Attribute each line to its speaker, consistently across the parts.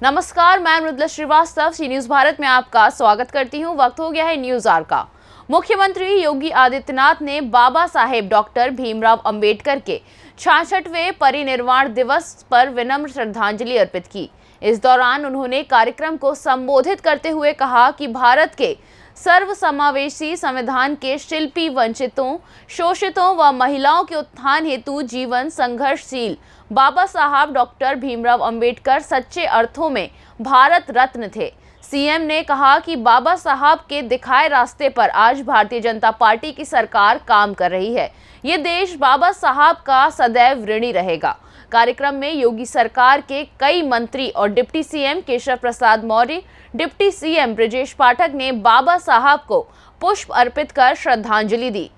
Speaker 1: नमस्कार, मैं मृदुला श्रीवास्तव सी न्यूज भारत में आपका स्वागत करती हूं। वक्त हो गया है न्यूज आवर का। मुख्यमंत्री योगी आदित्यनाथ ने बाबा साहेब डॉक्टर भीमराव अंबेडकर के 66वें परिनिर्वाण दिवस पर विनम्र श्रद्धांजलि अर्पित की। इस दौरान उन्होंने कार्यक्रम को संबोधित करते हुए कहा कि भारत के सर्वसमावेशी संविधान के शिल्पी वंचितों, शोषितों व महिलाओं के उत्थान हेतु जीवन संघर्षशील बाबा साहब डॉक्टर भीमराव अंबेडकर सच्चे अर्थों में भारत रत्न थे। सीएम ने कहा कि बाबा साहब के दिखाए रास्ते पर आज भारतीय जनता पार्टी की सरकार काम कर रही है। ये देश बाबा साहब का सदैव ऋणी रहेगा। कार्यक्रम में योगी सरकार के कई मंत्री और deputy CM Keshav Prasad Maurya, deputy CM Brajesh Pathak ने बाबा साहब को पुष्प अर्पित कर श्रद्धांजलि दी।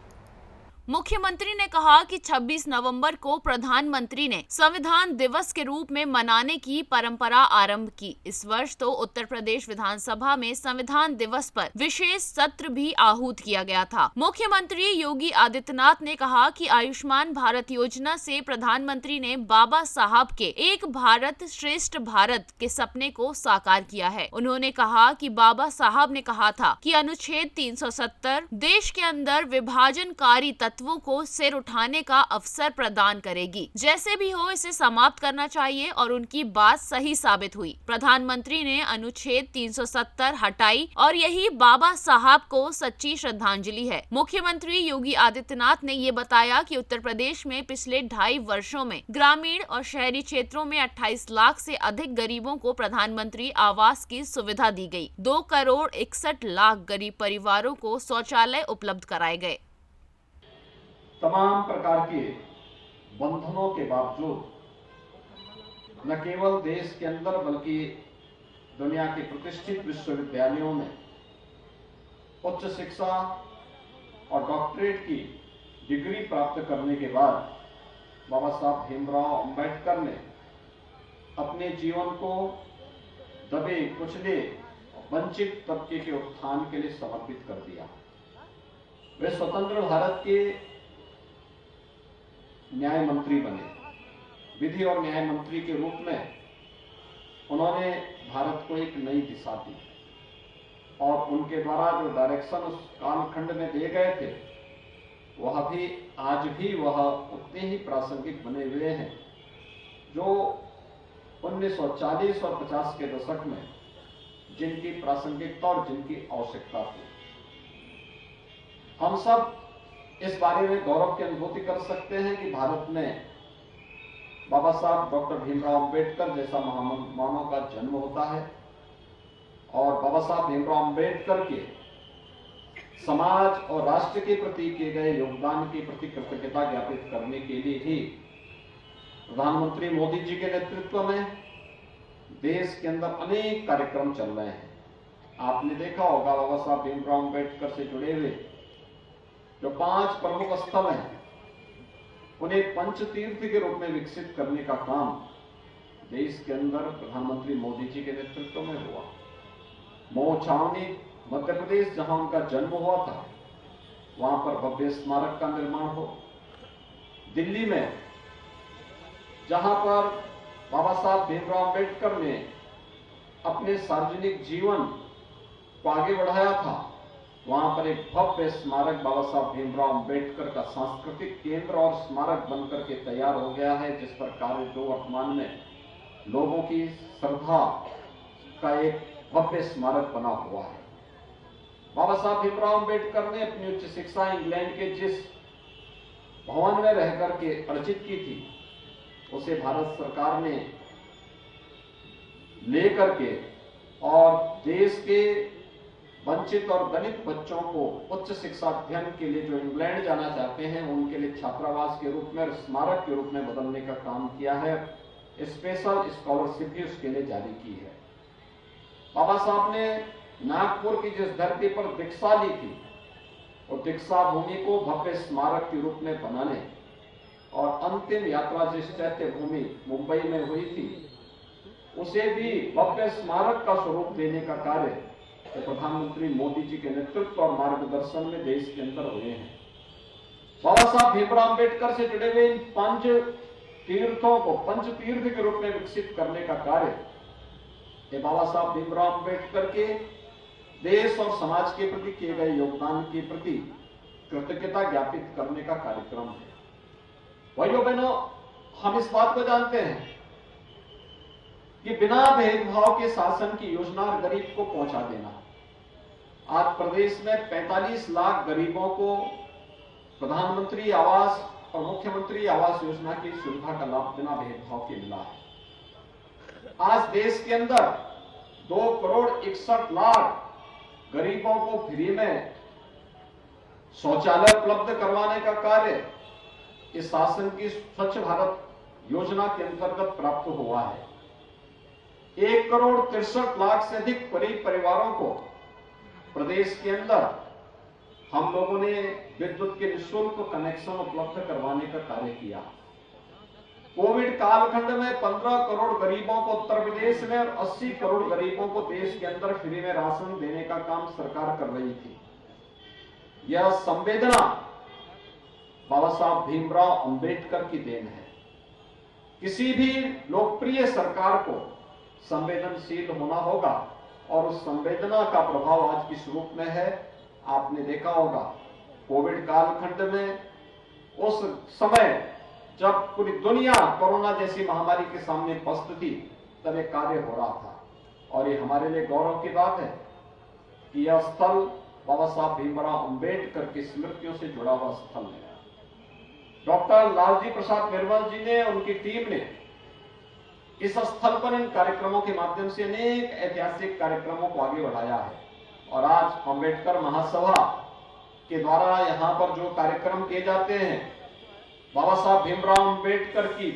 Speaker 1: मुख्यमंत्री ने कहा कि 26 नवंबर को प्रधानमंत्री ने संविधान दिवस के रूप में मनाने की परंपरा आरंभ की। इस वर्ष तो उत्तर प्रदेश विधानसभा में संविधान दिवस पर विशेष सत्र भी आहूत किया गया था। मुख्यमंत्री योगी आदित्यनाथ ने कहा कि आयुष्मान भारत योजना से प्रधानमंत्री ने बाबा साहब के एक भारत श्रेष्ठ भारत के सपने को साकार किया है। उन्होंने कहा कि बाबा साहब ने कहा था कि अनुच्छेद 370 देश के अंदर विभाजनकारी तत्वों को सिर उठाने का अवसर प्रदान करेगी। जैसे भी हो इसे समाप्त करना चाहिए और उनकी बात सही साबित हुई। प्रधानमंत्री ने अनुच्छेद 370 हटाई और यही बाबा साहब को सच्ची श्रद्धांजलि है। मुख्यमंत्री योगी आदित्यनाथ ने ये बताया कि उत्तर प्रदेश में पिछले 2.5 वर्षों में ग्रामीण और शहरी क्षेत्रों में 28 लाख से अधिक गरीबों को प्रधानमंत्री आवास की सुविधा दी गई। 2 करोड़ 61 लाख गरीब परिवारों को शौचालय उपलब्ध कराए गए।
Speaker 2: तमाम प्रकार के बंधनों के बावजूद न केवल देश के अंदर बल्कि दुनिया के प्रतिष्ठित विश्वविद्यालयों में उच्च शिक्षा और डॉक्टरेट की डिग्री प्राप्त करने के बाद बाबा साहब भीमराव अंबेडकर ने अपने जीवन को दबे कुचले वंचित तबके के उत्थान के लिए समर्पित कर दिया। वे स्वतंत्र भारत के न्याय मंत्री बने। विधि और न्याय मंत्री के रूप में उन्होंने भारत को एक नई दिशा दी और उनके द्वारा जो डायरेक्शन उस कालखंड में दिए गए थे वह भी आज भी वह उतने ही प्रासंगिक बने हुए हैं जो 1940 और 50 के दशक में जिनकी प्रासंगिकता और जिनकी आवश्यकता थी। हम सब इस बारे में गौरव की अनुभूति कर सकते हैं कि भारत में बाबा साहब डॉक्टर भीमराव अंबेडकर जैसा महामानव का जन्म होता है और बाबा साहब भीमराव अंबेडकर के समाज और राष्ट्र के प्रति किए गए योगदान के प्रति कृतज्ञता ज्ञापित करने के लिए ही प्रधानमंत्री मोदी जी के नेतृत्व में देश के अंदर अनेक कार्यक्रम चल रहे हैं। आपने देखा होगा बाबा साहब भीमराव अंबेडकर से जुड़े हुए जो 5 प्रमुख स्थल हैं उन्हें पंच तीर्थ के रूप में विकसित करने का काम देश के अंदर प्रधानमंत्री मोदी जी के नेतृत्व में हुआ। मऊ छावनी मध्य प्रदेश जहां उनका जन्म हुआ था वहां पर भव्य स्मारक का निर्माण हो। दिल्ली में जहां पर बाबा साहब भीमराव अंबेडकर ने अपने सार्वजनिक जीवन को आगे बढ़ाया था वहां पर एक भव्य स्मारक बाबा साहब भीमराव अंबेडकर का सांस्कृतिक केंद्र और स्मारक बनकर के तैयार हो गया है, जिस पर कार्य जो वर्तमान में लोगों की श्रद्धा का एक भव्य स्मारक बना हुआ है। बाबा साहब भीमराव अंबेडकर ने अपनी उच्च शिक्षा इंग्लैंड के जिस भवन में रहकर के अर्जित की थी उसे भारत सरकार ने लेकर के और देश के वंचित और दलित बच्चों को उच्च शिक्षा अध्ययन के लिए जो इंग्लैंड जाना चाहते हैं उनके लिए छात्रावास के रूप में और स्मारक के रूप में बदलने का काम किया है। स्पेशल स्कॉलरशिप भी उसके लिए जारी की है। बाबा साहब ने नागपुर की जिस धरती पर दीक्षा ली थी और दीक्षा भूमि को भव्य स्मारक के रूप में बनाने और अंतिम यात्रा जिस चैत्य भूमि मुंबई में हुई थी उसे भी भव्य स्मारक का स्वरूप देने का कार्य तो प्रधानमंत्री मोदी जी के नेतृत्व और मार्गदर्शन में देश के अंदर हुए हैं। बाबा साहब भीमराव अंबेडकर से जुड़े हुए इन 5 तीर्थों को पंच तीर्थ के रूप में विकसित करने का कार्य ये बाबा साहब भीमराव अम्बेडकर के देश और समाज के प्रति किए गए योगदान के प्रति कृतज्ञता ज्ञापित करने का कार्यक्रम है। भाइयों बहनों, हम इस बात को जानते हैं कि बिना भेदभाव के शासन की योजना गरीब को पहुंचा देना। आज प्रदेश में 45 लाख गरीबों को प्रधानमंत्री आवास और मुख्यमंत्री आवास योजना की सुविधा का लाभ बिना भेदभाव के मिला है। आज देश के अंदर 2 करोड़ 61 लाख गरीबों को फ्री में शौचालय उपलब्ध करवाने का कार्य इस शासन की स्वच्छ भारत योजना के अंतर्गत प्राप्त हुआ है। 1 करोड़ 63 लाख से अधिक गरीब परिवारों को प्रदेश के अंदर हम लोगों ने विद्युत के निःशुल्क कनेक्शन उपलब्ध करवाने का कार्य किया। कोविड कालखंड में 15 करोड़ गरीबों को उत्तर प्रदेश में और 80 करोड़ गरीबों को देश के अंदर फ्री में राशन देने का काम सरकार कर रही थी। यह संवेदना बाबा साहब भीमराव अंबेडकर की देन है। किसी भी लोकप्रिय सरकार को संवेदनशील होना होगा और उस संवेदना का प्रभाव आज किस रूप में है आपने देखा होगा। कोविड कालखंड में उस समय जब पूरी दुनिया कोरोना जैसी महामारी के सामने पस्त थी, तब एक कार्य हो रहा था और ये हमारे लिए गौरव की बात है कि यह स्थल बाबा साहब भीमराव अंबेडकर की स्मृतियों से जुड़ा हुआ स्थल है। डॉक्टर लालजी प्रसाद निर्मल जी ने, उनकी टीम ने इस स्थल पर इन कार्यक्रमों के माध्यम से अनेक ऐतिहासिक कार्यक्रमों को आगे बढ़ाया है और आज अंबेडकर महासभा के द्वारा यहाँ पर जो कार्यक्रम किए जाते हैं, बाबा साहब भीमराव अंबेडकर की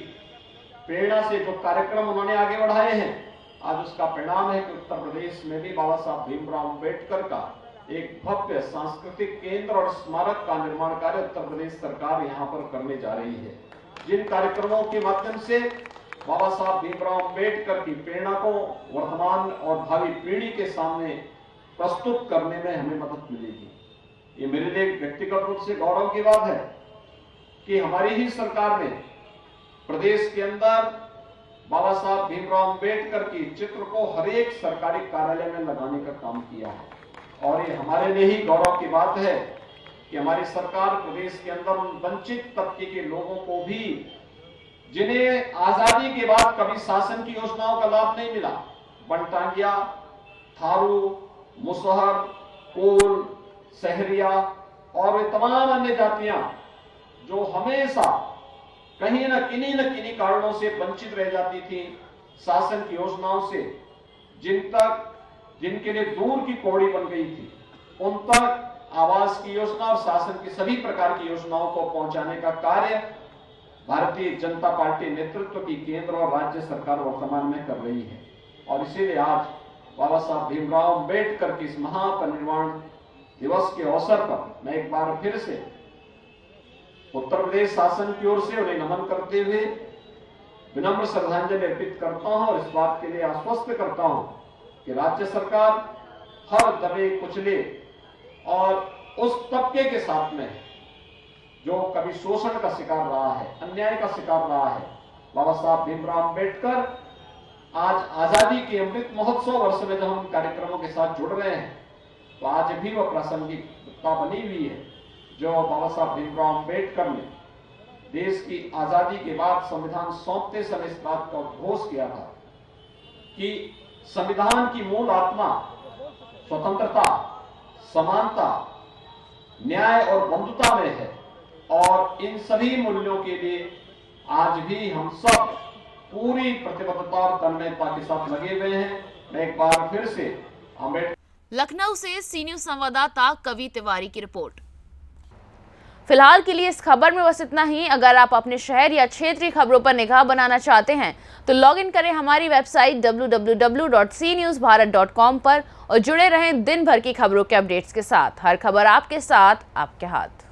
Speaker 2: प्रेरणा से जो कार्यक्रम उन्होंने आगे बढ़ाए हैं, आज उसका परिणाम है कि उत्तर प्रदेश में भी बाबा साहब भीमराव अंबेडकर का एक भव्य सांस्कृतिक केंद्र और स्मारक का निर्माण कार्य उत्तर प्रदेश सरकार यहाँ पर करने जा रही है। जिन कार्यक्रमों के माध्यम से बाबा साहब भीमराव अंबेडकर की प्रेरणा को वर्तमान और भावी पीढ़ी के सामने प्रस्तुत करने में हमें मदद मिलेगी। ये मेरे लिए व्यक्तिगत रूप से गौरव की बात है कि हमारी ही सरकार ने प्रदेश के अंदर बाबा साहब भीमराव अंबेडकर की चित्र को हर एक सरकारी कार्यालय में लगाने का काम किया है और ये हमारे लिए ही गौरव की बात है कि हमारी सरकार प्रदेश के अंदर उन वंचित तबके के लोगों को भी, जिन्हें आजादी के बाद कभी शासन की योजनाओं का लाभ नहीं मिला, बनटांगिया, थारू, मुसहर, कोल, सहरिया और वे तमाम अन्य जातियां जो हमेशा कहीं न किन्हीं कारणों से वंचित रह जाती थी शासन की योजनाओं से, जिनके लिए दूर की कौड़ी बन गई थी, उन तक आवास की योजना और शासन की सभी प्रकार की योजनाओं को पहुंचाने का कार्य भारतीय जनता पार्टी नेतृत्व की केंद्र और राज्य सरकार वर्तमान में कर रही है। और इसीलिए आज बाबा साहब भीमराव अंबेडकर की इस महापरिनिर्वाण दिवस के अवसर पर मैं एक बार फिर से उत्तर प्रदेश शासन की ओर से उन्हें नमन करते हुए विनम्र श्रद्धांजलि अर्पित करता हूं और इस बात के लिए आश्वस्त करता हूं कि राज्य सरकार हर दबे कुचले और उस तबके के साथ में जो कभी शोषण का शिकार रहा है, अन्याय का शिकार रहा है। बाबा साहब भीमराव अंबेडकर आज आजादी के अमृत महोत्सव वर्ष में जब हम कार्यक्रमों के साथ जुड़ रहे हैं, तो आज भी वह प्रासंगिकता बनी हुई है जो बाबा साहब भीमराव अंबेडकर ने देश की आजादी के बाद संविधान सौंपते समय इस बात का उद्घोष किया था कि संविधान की मूल आत्मा स्वतंत्रता, समानता, न्याय और बंधुता में है और इन सभी मूल्यों के लिए आज भी हम सब पूरी प्रतिबद्धता और तन्मयता के साथ लगे हुए हैं। मैं एक बार फिर से अंबेडकर।
Speaker 1: लखनऊ से सी न्यूज संवाददाता कवि तिवारी की रिपोर्ट। फिलहाल के लिए इस खबर में बस इतना ही। अगर आप अपने शहर या क्षेत्रीय खबरों पर निगाह बनाना चाहते हैं तो लॉग इन करें हमारी वेबसाइट www.cnewsbharat.com पर और जुड़े रहें दिन भर की खबरों के अपडेट्स के साथ। हर खबर आपके साथ, आपके हाथ।